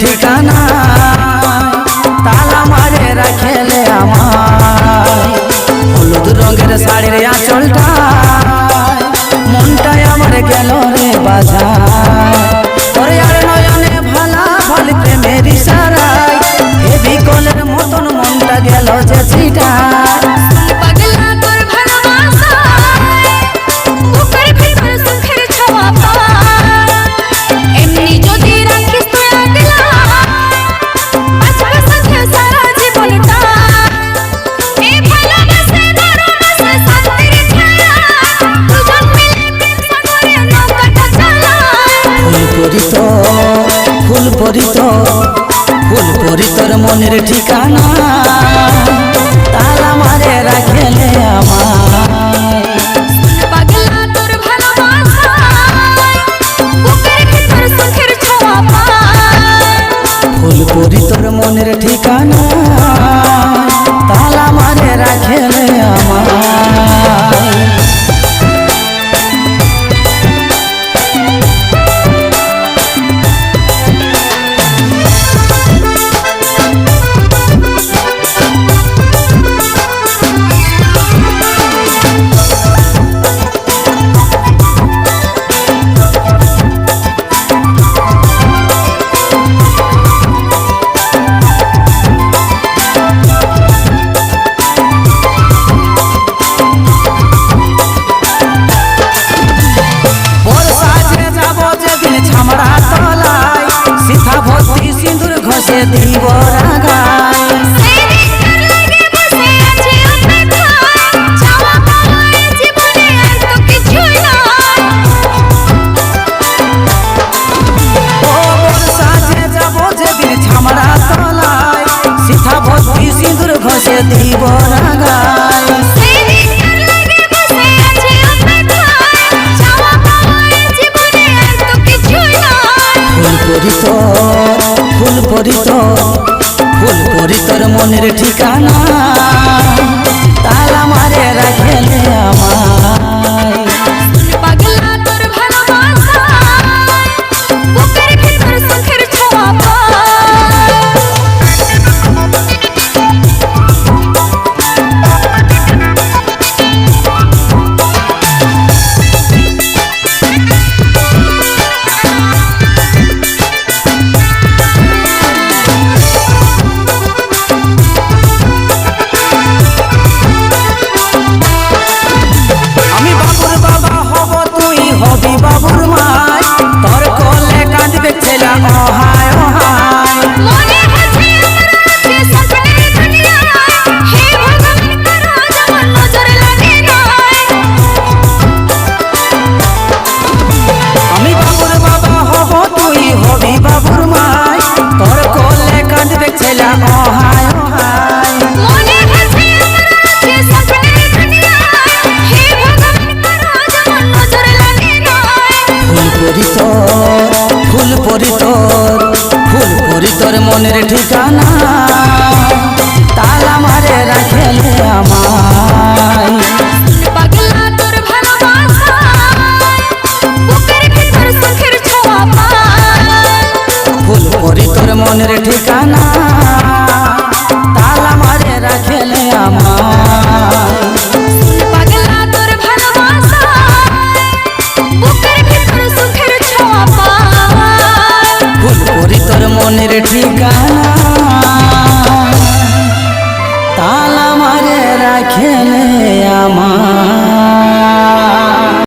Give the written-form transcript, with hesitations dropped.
ঠিকানা তালা মারে রাখেলে আমার হলুদ রঙের শাড়ির আঁচলটা মনটাই আমার গেল রে বাজার ওরে আর নয়নে ভালা ভাল প্রেমের ইশারায় হেভি কলের মতন মনটা গেল যে ছিটা ফুল পরি তোর মনের ঠিকানা তালা মারে রাখেলে ফুল পরি তোর মনের ঠিকানা তালা মারে রাখেলে ঘষে দিব ছামড়া তলায় সিথা ভক্তি সিঁদুর ঘষে দিব রাগায় ফুল পরি তোর মনের ঠিকানা